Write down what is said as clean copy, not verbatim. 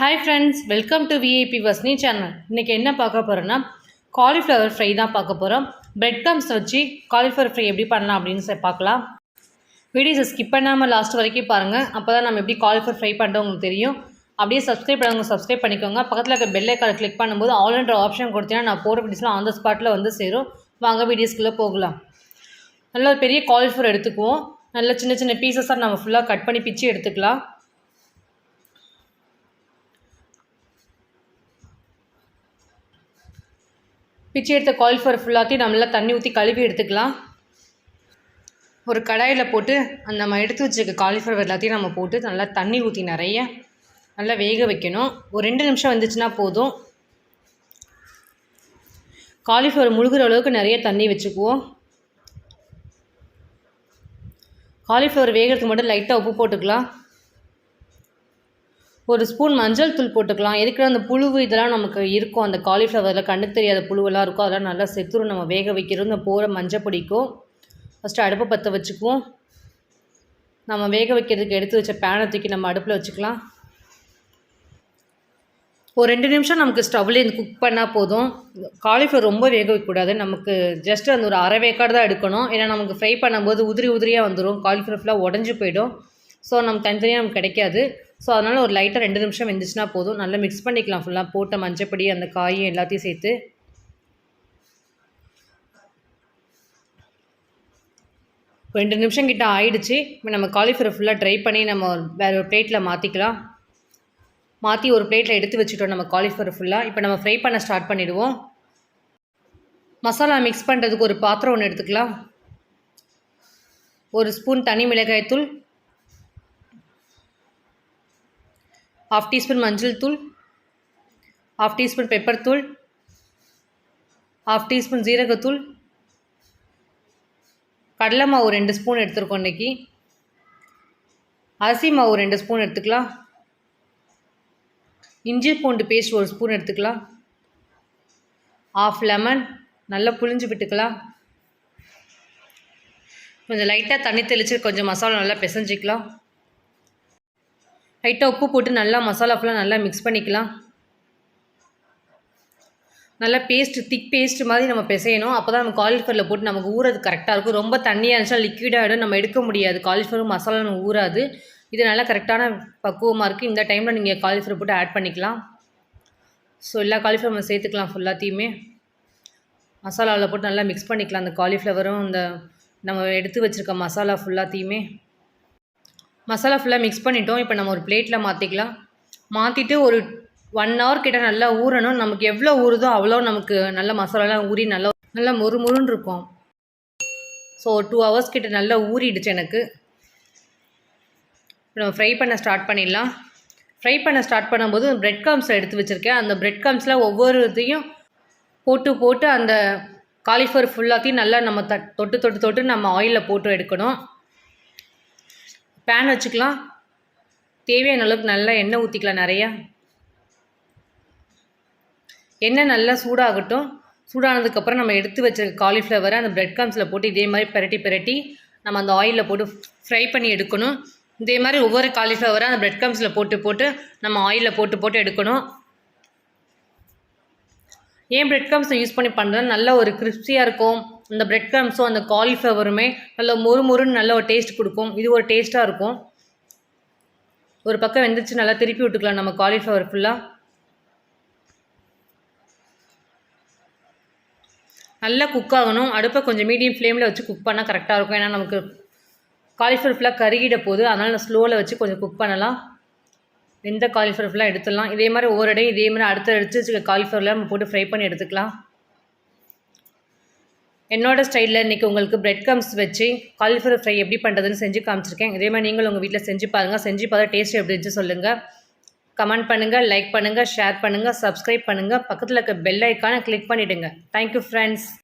Hi friends, welcome to VIP Vasni channel. இன்றைக்கி என்ன பார்க்க போகிறோன்னா காலிஃப்ளவர் ஃப்ரை தான் பார்க்க போகிறோம். பிரெட் கம்ஸ் வச்சு காலிஃப்ளவர் ஃப்ரை எப்படி பண்ணலாம் அப்படின்னு பார்க்கலாம். வீடியோஸை ஸ்கிப் பண்ணாமல் லாஸ்ட் வரைக்கும் பாருங்கள். அப்போ தான் நம்ம எப்படி காலிஃப்ளவர் ஃப்ரை பண்ணுறோம் உங்களுக்கு தெரியும். அப்படியே சப்ஸ்கிரைப் பண்ணவங்க சப்ஸ்கிரைப் பண்ணிக்கோங்க. பக்கத்தில் இருக்க பெல் ஐக்கானை கிளிக் பண்ணும்போது ஆல்ன்ற ஆப்ஷன் கொடுத்தீங்கன்னா நான் போகிற வீடியோஸ்லாம் ஆன் த ஸ்பாட்டில் வந்து சேரும். வாங்க வீடியோஸ்குள்ளே போகலாம். நல்ல ஒரு பெரிய காலிஃப்ளவர் எடுத்துக்குவோம். நல்ல சின்ன சின்ன பீசஸாக நம்ம ஃபுல்லாக கட் பண்ணி பிச்சு எடுத்துக்கலாம். பிச்சு எடுத்த காலிஃப்ளவர் ஃபுல்லாத்தையும் நல்லா தண்ணி ஊற்றி கழுவி எடுத்துக்கலாம். ஒரு கடாயில் போட்டு நம்ம எடுத்து வச்சுருக்க காலிஃப்ளவர் எல்லாத்தையும் நம்ம போட்டு நல்லா தண்ணி ஊற்றி நிறைய நல்லா வேக வைக்கணும். ஒரு 2 நிமிஷம் வந்துச்சுன்னா போதும். காலிஃப்ளவர் முழுகிற அளவுக்கு நிறைய தண்ணி வச்சுக்குவோம். காலிஃப்ளவர் வேகிறதுக்கு மட்டும் லைட்டாக உப்பு போட்டுக்கலாம். ஒரு ஸ்பூன் மஞ்சள் தூள் போட்டுக்கலாம். எதுக்கு அந்த புழுவு இதெல்லாம் நமக்கு இருக்கும், அந்த காலிஃப்ளவரில் கண்ணுக்கு தெரியாத புழுவெல்லாம் இருக்கும், அதெல்லாம் நல்லா செத்துரும் நம்ம வேக வைக்கிறது. இந்த போகிற மஞ்சள் பிடிக்கும். ஃபஸ்ட்டு அடுப்பை பற்ற வச்சுக்குவோம். நம்ம வேக வைக்கிறதுக்கு எடுத்து வச்ச பேனை தூக்கி நம்ம அடுப்பில் வச்சுக்கலாம். ஒரு 2 நிமிஷம் நமக்கு ஸ்டவ்லேருந்து குக் பண்ணால் போதும். காலிஃப்ளவர் ரொம்ப வேக வைக்கக்கூடாது. நமக்கு ஜஸ்ட் அந்த ஒரு அரை வேக்காடு தான் எடுக்கணும். ஏன்னா நமக்கு ஃப்ரை பண்ணும்போது உதிரியாக வந்துடும். காலிஃப்ளவர் ஃபுல்லாக உடஞ்சி போயிடும். ஸோ நமக்கு தனித்தனியாக நமக்கு கிடைக்காது. ஸோ அதனால் ஒரு லைட்டாக 2 நிமிஷம் வெந்துச்சுன்னா போதும். நல்லா மிக்ஸ் பண்ணிக்கலாம். ஃபுல்லாக போட்ட மஞ்சப்பொடி அந்த காயும் எல்லாத்தையும் சேர்த்து ஒரு 2 நிமிஷம் கிட்ட ஆயிடுச்சு. இப்போ நம்ம காலிஃப்ளவர் ஃபுல்லாக ட்ரை பண்ணி நம்ம வேறு ஒரு பிளேட்டில் மாற்றிக்கலாம். மாற்றி ஒரு பிளேட்டில் எடுத்து வச்சுட்டோம் நம்ம காலிஃப்ளவர் ஃபுல்லாக. இப்போ நம்ம ஃப்ரை பண்ண ஸ்டார்ட் பண்ணிவிடுவோம். மசாலா மிக்ஸ் பண்ணுறதுக்கு ஒரு பாத்திரம் ஒன்று எடுத்துக்கலாம். ஒரு ஸ்பூன் தனி மிளகாய்த்தூள், 1/2 டீஸ்பூன் மஞ்சள் தூள், 1/2 டீஸ்பூன் பெப்பர் தூள், 1/2 டீஸ்பூன் ஜீரகத்தூள், கடலை மாவு 2 ஸ்பூன் எடுத்துருக்கோம் இன்றைக்கி. அரிசி மாவு 2 ஸ்பூன் எடுத்துக்கலாம். இஞ்சி பூண்டு பேஸ்ட் 1 ஸ்பூன் எடுத்துக்கலாம். 1/2 லெமன் நல்லா புழிஞ்சு விட்டுக்கலாம். கொஞ்சம் லைட்டாக தண்ணி தெளித்து கொஞ்சம் மசாலா நல்லா பிசைஞ்சிக்கலாம். லைட்டாக உப்பு போட்டு நல்லா மசாலா ஃபுல்லாக நல்லா மிக்ஸ் பண்ணிக்கலாம். நல்லா திக் பேஸ்ட்டு மாதிரி நம்ம பிசையணும். அப்போ தான் நம்ம காலிஃப்ளவரில் போட்டு நமக்கு ஊறது கரெக்டாக இருக்கும். ரொம்ப தண்ணியாக இருந்துச்சுன்னா லிக்விடாகிடும், நம்ம எடுக்க முடியாது. காலிஃப்ளவரும் மசாலா ஊறாது. இது நல்லா கரெக்டான பக்குவமாக இருக்குது. இந்த டைமில் நீங்கள் காலிஃப்ளவர் போட்டு ஆட் பண்ணிக்கலாம். ஸோ எல்லா காலிஃப்ளவர் நம்ம சேர்த்துக்கலாம். ஃபுல்லாத்தையுமே மசாலாவில் போட்டு நல்லா மிக்ஸ் பண்ணிக்கலாம். அந்த காலிஃப்ளவரும் இந்த நம்ம எடுத்து வச்சுருக்க மசாலா ஃபுல்லாத்தையுமே மசாலா ஃபுல்லாக மிக்ஸ் பண்ணிட்டோம். இப்போ நம்ம ஒரு பிளேட்டில் மாற்றிக்கலாம். மாற்றிட்டு ஒரு 1 ஹவர் கிட்ட நல்லா ஊறணும். நமக்கு எவ்வளோ ஊறுதோ அவ்வளோ நமக்கு நல்ல மசாலாலாம் ஊறி நல்லா முறுமுறுன்னு இருக்கும். ஸோ ஒரு 2 ஹவர்ஸ் கிட்ட நல்லா ஊறிடுச்சு எனக்கு. இப்போ நம்ம ஃப்ரை பண்ண ஸ்டார்ட் பண்ணிடலாம். ஃப்ரை பண்ண ஸ்டார்ட் பண்ணும்போது பிரெட் கம்ஸ் எடுத்து வச்சுருக்கேன். அந்த பிரெட் கம்ஸில் ஒவ்வொரு இதையும் போட்டு அந்த காலிஃப்ளவர் ஃபுல்லாத்தையும் நல்லா நம்ம தொட்டு நம்ம ஆயிலில் போட்டு எடுக்கணும். பேன் வச்சுக்கலாம். தேவையான அளவுக்கு நல்லா எண்ணெய் ஊற்றிக்கலாம். நிறையா எண்ணெய் நல்லா சூடாகட்டும். சூடானதுக்கப்புறம் நம்ம எடுத்து வச்சிருக்க காலிஃப்ளவரை அந்த பிரெட் கம்ஸில் போட்டு இதே மாதிரி பிரட்டி நம்ம அந்த ஆயிலில் போட்டு ஃப்ரை பண்ணி எடுக்கணும். இதே மாதிரி ஒவ்வொரு காலிஃப்ளவரை அந்த பிரெட் கம்ஸில் போட்டு நம்ம ஆயிலில் போட்டு எடுக்கணும். ஏன் பிரெட் கம்ஸை யூஸ் பண்ணி பண்ணுறதுனா நல்ல ஒரு கிறிஸ்பியாக இருக்கும். அந்த பிரெட் கம்ஸும் அந்த காலிஃப்ளவருமே நல்ல மொறுன்னு நல்ல ஒரு டேஸ்ட் கொடுக்கும். இது ஒரு டேஸ்ட்டாக இருக்கும். ஒரு பக்கம் வெந்துச்சு நல்லா திருப்பி விட்டுக்கலாம் நம்ம காலிஃப்ளவர் ஃபுல்லாக. நல்லா குக் ஆகணும். அடுப்பை கொஞ்சம் மீடியம் ஃப்ளேமில் வச்சு குக் பண்ணால் கரெக்டாக இருக்கும். ஏன்னா நமக்கு காலிஃப்ளவர் ஃபுல்லாக கருகிட போகுது. அதனால் நான் ஸ்லோவில் வச்சு கொஞ்சம் குக் பண்ணலாம். எந்த காலிஃப்ளவர் ஃபுல்லாக எடுத்துடலாம். இதே மாதிரி ஒவ்வொரு இடையும் இதே மாதிரி அடுத்து வச்சுருக்க காலிஃப்ளவரில் நம்ம போட்டு ஃப்ரை பண்ணி எடுத்துக்கலாம். என்னோடய ஸ்டைலில் இன்றைக்கி உங்களுக்கு பிரெட் கம்ஸ் வச்சு காலிஃப்ளவர் ஃப்ரை எப்படி பண்ணுறதுன்னு செஞ்சு காமிச்சிருக்கேன். இதே மாதிரி நீங்களும் உங்கள் வீட்டில் செஞ்சு பாருங்கள். செஞ்சு பார்த்தா டேஸ்ட் எப்படி இருந்துச்சு சொல்லுங்கள். கமெண்ட் பண்ணுங்கள், லைக் பண்ணுங்கள், ஷேர் பண்ணுங்கள், சப்ஸ்கிரைப் பண்ணுங்கள். பக்கத்தில் இருக்க பெல் ஐக்கானை கிளிக் பண்ணிவிடுங்க. Thank you friends.